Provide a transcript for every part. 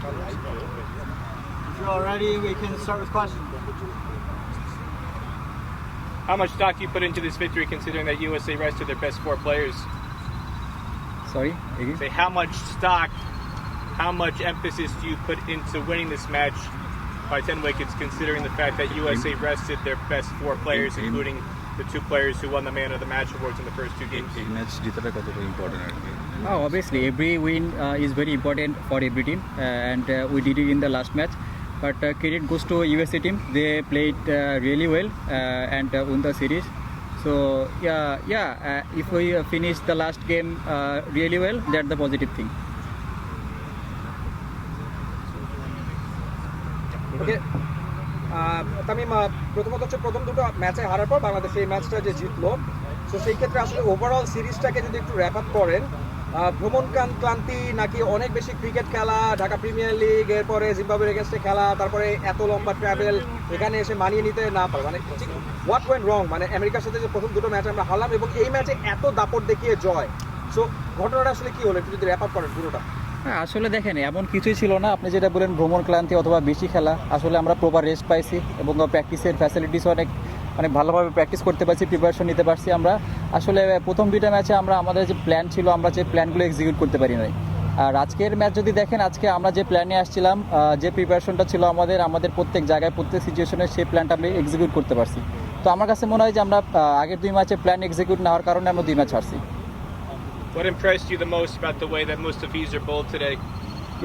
If you're all ready, we can start with questions. How much stock do you put into this victory, considering that USA rested their best 4 players? Sorry, again? Say, how much emphasis do you put into winning this match by 10 wickets, considering the fact that USA rested their best 4 players, including the 2 players who won the Man of the Match awards in the first 2 games? Oh, obviously, every win is very important for every team, and we did it in the last match. But credit goes to USA team. They played really well and won the series. So if we finish the last game really well, that's the positive thing. ওকে তামিম, প্রথমত হচ্ছে প্রথম দুটো ম্যাচে হারার পর বাংলাদেশ এই ম্যাচটা যে জিতলো, তো সেই ক্ষেত্রে আসলে ওভারঅল সিরিজটাকে যদি একটু র্যাপ আপ করেন, ভ্রমণ ক্লান্তি নাকি অনেক বেশি ক্রিকেট খেলা, ঢাকা প্রিমিয়ার লিগ, এরপরে জিম্বাবুয়ের এগেনস্টে খেলা, তারপরে এত লম্বা ট্রাভেল, এখানে এসে মানিয়ে নিতে না পারে, মানে হোয়াট ওয়েন্ট রং? মানে আমেরিকার সাথে যে প্রথম দুটো ম্যাচ আমরা হারলাম এবং এই ম্যাচে এত দাপট দেখিয়ে জয়, সো ঘটনাটা আসলে কি হলো, একটু যদি র্যাপ আপ করেন পুরোটা। হ্যাঁ, আসলে দেখেন এমন কিছুই ছিল না। আপনি যেটা বলেন ভ্রমণ ক্লান্তি অথবা বেশি খেলা, আসলে আমরা প্রপার রেস্ট পাইছি এবং প্র্যাকটিসের ফ্যাসিলিটিস অনেক ভালোভাবে প্র্যাকটিস করতে পারছি, প্রিপারেশন নিতে পারছি। আমরা আসলে প্রথম 2টা ম্যাচে আমাদের যে প্ল্যান ছিল, আমরা যে প্ল্যানগুলো এক্সিকিউট করতে পারি নাই। আর আজকের ম্যাচ যদি দেখেন, আজকে আমরা যে প্ল্যানে আসছিলাম, যে প্রিপারেশনটা ছিল আমাদের প্রত্যেক জায়গায় প্রত্যেক সিচুয়েশনে সেই প্ল্যানটা আমরা এক্সিকিউট করতে পারছি। তো আমার কাছে মনে হয় যে আমরা আগের 2 ম্যাচে প্ল্যান এক্সিকিউট না হওয়ার কারণে আমরা 2 match হারছি। What impressed you the most about the way that Mustafizer bowled today?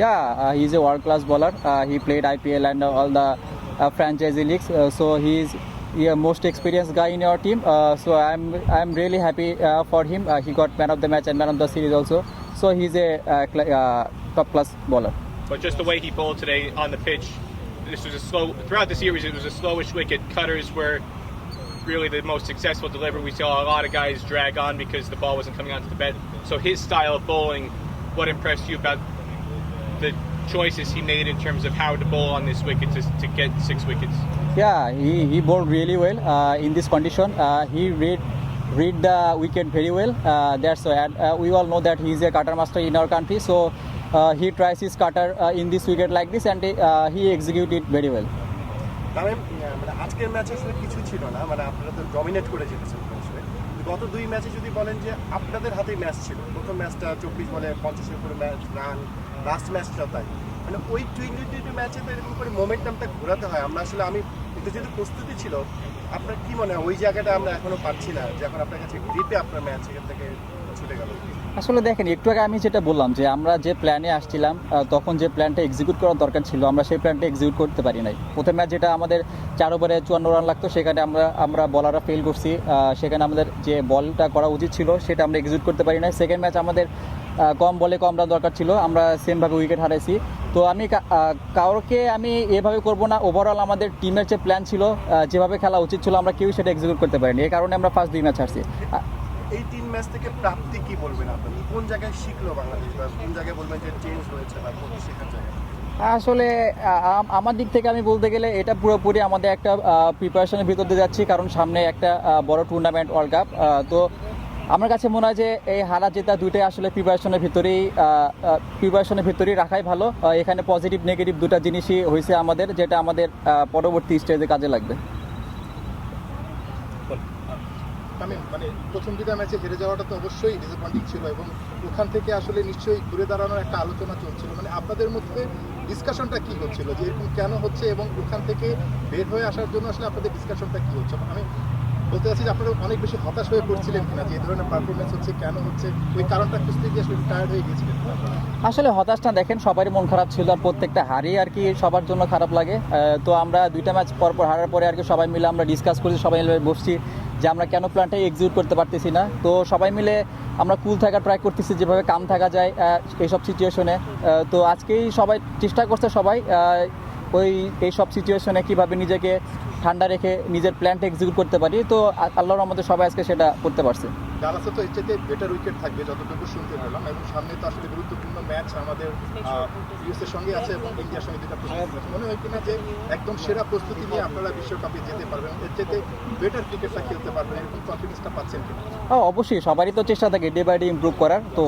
Yeah, he's a world-class bowler. He played IPL and all the franchisee leagues, so he's most experienced guy in your team. So I'm really happy for him. He got man of the match and man of the series also. So he's a top-class bowler. But just the way he bowled today on the pitch, this was throughout the series, it was a slowish wicket. Cutters were really the most successful delivery. We saw a lot of guys drag on because the ball wasn't coming onto the bed. So his style of bowling, what impressed you about the choices he made in terms of how to bowl on this wicket to get 6 wickets? Yeah, he bowled really well in this condition. He read the wicket very well. That's why we all know that he's a cutter master in our country. So he tries his cutter in this wicket like this, and he executed very well. মানে আজকের ম্যাচে আসলে কিছু ছিল না, মানে আপনারা তো ডমিনেট করে জিতেছেন আসলে। গত 2 ম্যাচে যদি বলেন যে আপনাদের হাতেই ম্যাচ ছিল, প্রথম ম্যাচটা 24 বলে 50 এর উপরে ম্যাচ রান, লাস্ট ম্যাচটা তাই, মানে ওই টি20 ম্যাচে তো এরকম করে মোমেন্টামটা ঘোরাতে হয়। আমি কিন্তু যেহেতু প্রস্তুতি ছিল, আপনার কি মনে হয় ওই জায়গাটা আমরা এখনো পাচ্ছি না, যে এখন আপনার কাছে গ্রিপে আপনার ম্যাচ এখান থেকে ছুটে গেল? আসলে দেখেন, একটু আগে আমি যেটা বললাম যে আমরা যে প্ল্যানে আসছিলাম, তখন যে প্ল্যানটা এক্সিকিউট করার দরকার ছিল, আমরা সেই প্ল্যানটা এক্সিকিউট করতে পারি নাই। প্রথম ম্যাচ যেটা আমাদের 4 ওভারে 54 রান লাগতো, সেখানে আমরা বলাররা ফেল করছি। সেখানে আমাদের যে বলটা করা উচিত ছিল সেটা আমরা এক্সিকিউট করতে পারি নাই। সেকেন্ড ম্যাচ আমাদের কম বলে কম রান দরকার ছিল, আমরা সেমভাবে উইকেট হারাইছি। তো আমি কাউকে এভাবে করব না। ওভারঅল আমাদের টিমের যে প্ল্যান ছিল, যেভাবে খেলা উচিত ছিল, আমরা কেউ সেটা এক্সিকিউট করতে পারিনি। এই কারণে আমরা ফার্স্ট 2 ম্যাচ হারছি। এই 3 ম্যাচ থেকে প্রাপ্তি কি বলবেন আপনি? কোন জায়গায় শিখলো বাংলাদেশ, বা কোন জায়গায় বলবেন যে চেঞ্জ হয়েছে বা কোন শেখার জায়গায়? আসলে আমার দিক থেকে আমি বলতে গেলে এটা পুরোপুরি আমাদের একটা প্রিপারেশনের ভিতর দিয়ে যাচ্ছি, কারণ সামনে একটা বড় টুর্নামেন্ট ওয়ার্ল্ড কাপ। তো আমার কাছে মনে হয় যে এই হারা জেতা দুটোই আসলে প্রিপারেশনের ভিতরেই রাখাই ভালো। এখানে পজিটিভ নেগেটিভ 2টা জিনিসই হয়েছে আমাদের, যেটা আমাদের পরবর্তী স্টেজে কাজে লাগবে। মানে প্রথম 2টা ম্যাচে হেরে যাওয়াটা তো অবশ্যই ডিসঅ্যাপয়েন্টিং ছিল, এবং ওখান থেকে আসলে নিশ্চয়ই ঘুরে দাঁড়ানোর একটা আলোচনা চলছিল। মানে আপনাদের মধ্যে ডিসকাশনটা কি হচ্ছিল যে এরকম কেন হচ্ছে, এবং ওখান থেকে বের হয়ে আসার জন্য আসলে আপনাদের ডিসকাশনটা কি হচ্ছে? আমি বলতে চাচ্ছি যে আপনারা অনেক বেশি হতাশ হয়ে পড়ছিলেন কিনা, যে এই ধরনের পারফরমেন্স হচ্ছে কেন হচ্ছে, ওই কারণটা খুঁজতে গিয়ে আসলে টায়ার্ড হয়ে গিয়েছিলেন? আসলে হতাশটা দেখেন, সবারই মন খারাপ ছিল, আর প্রত্যেকটা হারিয়ে আর কি সবার জন্য খারাপ লাগে। তো আমরা 2টা ম্যাচ পরপর হারার পরে আর কি সবাই মিলে আমরা ডিসকাস করছি, সবাই মিলে বসছি যে আমরা কেন প্ল্যানটা এক্সিকিউট করতে পারতেছি না। তো সবাই মিলে আমরা কুল থাকা ট্রাই করতেছি, যেভাবে কাম থাকা যায় এইসব সিচুয়েশনে। তো আজকেই সবাই চেষ্টা করছে, সবাই এইসব সিচুয়েশনে কীভাবে নিজেকে ঠান্ডা রেখে নিজের প্ল্যানটা এক্সিকিউট করতে পারি। তো আল্লাহর রহমতে সবাই আজকে সেটা করতে পারছে। ডালাসে তো এর চাইতে বেটার উইকেট থাকবে যতটুকু শুনতে পেলাম, এবং সামনে তো আসলে গুরুত্বপূর্ণ ম্যাচ আমাদের ইউএস এর সঙ্গে আছে এবং ইন্ডিয়ার সঙ্গে দুটা প্রস্তুতি ম্যাচ। মনে হয় কিনা যে একদম সেরা প্রস্তুতি নিয়ে আপনারা বিশ্বকাপে যেতে পারবেন, এর চাইতে বেটার ক্রিকেটটা খেলতে পারবেন, এরকম কনফিডেন্সটা পাচ্ছেন কিনা? অবশ্যই সবারই তো চেষ্টা থাকে ডে বাই ডে ইমপ্রুভ করার। তো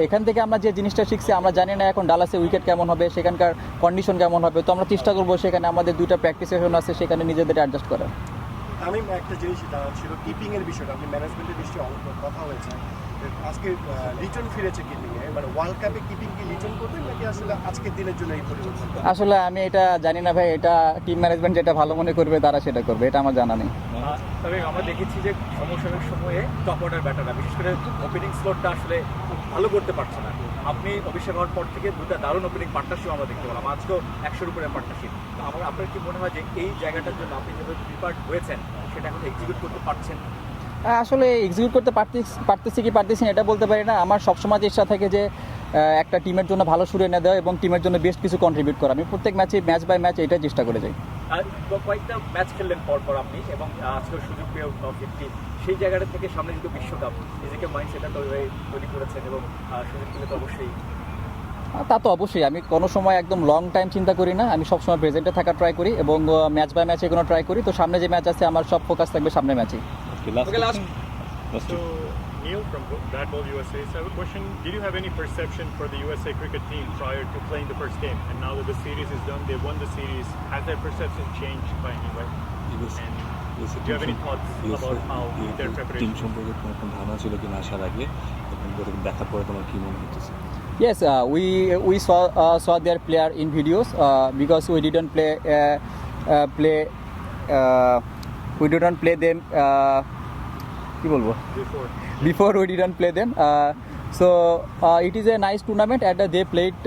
এখান থেকে আমরা যে জিনিসটা শিখছি, আমরা জানি না এখন ডালাসে উইকেট কেমন হবে, সেখানকার কন্ডিশন কেমন হবে, তো আমরা চেষ্টা করবো সেখানে আমাদের 2টা প্র্যাকটিস সেশন আছে সেখানে নিজেদের অ্যাডজাস্ট করার। আমি একটা জিনিস জানার ছিল কিপিং এর বিষয়টা, আপনি ম্যানেজমেন্টের নিশ্চয়ই অনেক কথা হয়েছে, আজকে লিটন ফিরেছে কিপিং এ, মানে ওয়ার্ল্ড কাপে কিপিং কি লিটন করবেন নাকি আসলে আজকের দিনের জন্য এই পরিবর্তন? আসলে আমি এটা জানি না ভাই, এটা টিম ম্যানেজমেন্ট যেটা ভালো মনে করবে তারা সেটা করবে, এটা আমার জানা নেই। তবে আমরা দেখেছি যে সমসাময়িক সময়ে টপ অর্ডার ব্যাটাররা বিশেষ করে ওপেনিং স্লটটা আসলে ভালো করতে পারছে না। আপনি অভিষেক হওয়ার পর থেকে 2টা দারুণ ওপেনিং পার্টনারশিপ আমরা দেখতে পেলাম, আজকেও 100-র উপরে পার্টনারশিপ। আপনার কি মনে হয় যে এই জায়গাটার জন্য আপনি যেভাবে প্রিপার্ড হয়েছেন সেটা এখন এক্সিকিউট করতে পারছেন? আসলে এক্সিকিউট করতে পারতেছি কি পারতেছি না এটা বলতে পারি না। আমার সবসময় চেষ্টা থাকে যে একটা টিমের জন্য ভালো সুরে এনে দেওয়া এবং টিমের জন্য বেস্ট কিছু কন্ট্রিবিউট করা। আমি প্রত্যেক ম্যাচে ম্যাচ বাই ম্যাচ এটাই চেষ্টা করে যাই। কয়েকটা ম্যাচ খেললেন পর আপনি এবং আজকেও সুযোগ পেয়ে 50, সেই জায়গাটা থেকে সামনে যেহেতু বিশ্বকাপ, নিজেকে মাইন্ড সেটটা তৈরি করেছেন এবং সুযোগ পেলে তো অবশ্যই। তা তো অবশ্যই, আমি কোনো সময় একদম লং টাইম চিন্তা করি না, আমি সবসময় প্রেজেন্টে থাকার ট্রাই করি এবং ম্যাচ বাই ম্যাচ এগুলো ট্রাই করি। তো সামনে যে ম্যাচ আছে আমার সব ফোকাস থাকবে সামনে ম্যাচে। ওকে, last So, Neil from Brad Bowl USA. So I have a question. Did you have any perception for the USA cricket team prior to playing the first game? And now that the series is done, they won the series. Has their perception changed by any way? And do you have any thoughts about how their team preparation? সম্পর্কে তোমার কোনো ধারণা ছিল কি না আসার আগে, এখন দেখার পরে তোমার কি মনে হচ্ছে? Yes, we saw their player in videos because we didn't play them. কি বলবো? Before we didn't play them. So it is a nice tournament and they played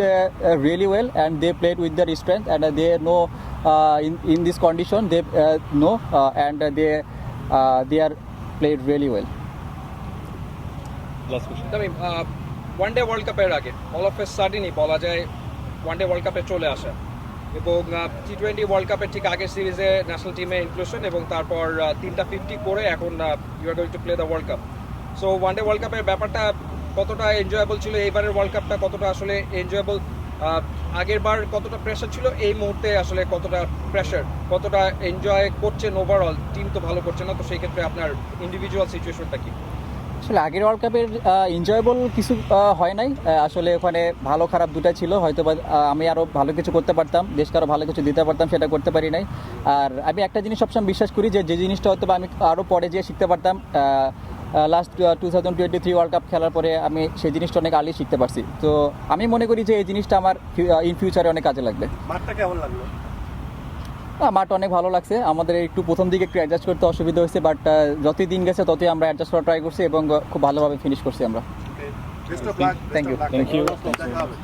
really well and they played with their strength and they know in this condition they know and they are played really well. তবে one day world কাপের আগে all of এ সাডেনই বলা যায় one day world কাপে চলে আসা এবং T20 world কাপের ঠিক আগের সিরিজে ন্যাশনাল টিমে ইনক্লুশন এবং তারপর 3টা 50 করে এখন you are going to play the world cup. So one day world কাপের ব্যাপারটা কতটা এনজয়েবল ছিল, এইবারের ওয়ার্ল্ড কাপটা কতটা আসলে এনজয়েবল, আগের বার কতটা প্রেশার ছিল, এই মুহূর্তে আসলে কতটা প্রেশার, কতটা এনজয় করছেন ওভারঅল? টিম তো ভালো করছে না, তো সেই ক্ষেত্রে আপনার ইন্ডিভিজুয়াল সিচুয়েশনটা কি? আসলে আগের ওয়ার্ল্ড কাপের এনজয়েবল কিছু হয় নাই, আসলে ওখানে ভালো খারাপ দুটাই ছিল, হয়তো আমি আরও ভালো কিছু করতে পারতাম, দেশকে আরও ভালো কিছু দিতে পারতাম, সেটা করতে পারি নাই। আর আমি একটা জিনিস সবসময় বিশ্বাস করি যে জিনিসটা হয়তো আমি আরও পরে যেয়ে শিখতে পারতাম, লাস্ট 2023 ওয়ার্ল্ড কাপ খেলার পরে আমি সেই জিনিসটা অনেক আর্লি শিখতে পারছি। তো আমি মনে করি যে এই জিনিসটা আমার ইন ফিউচারে অনেক কাজে লাগবে। মাঠটা কেমন লাগলো? মাঠটা অনেক ভালো লাগছে, আমাদের একটু প্রথম দিকে একটু অ্যাডজাস্ট করতে অসুবিধা হয়েছে, বাট যতই দিন গেছে ততই আমরা অ্যাডজাস্ট করার ট্রাই করছি এবং খুব ভালোভাবে ফিনিশ করছি আমরা। Best of luck. Thank you. দেখা হবে।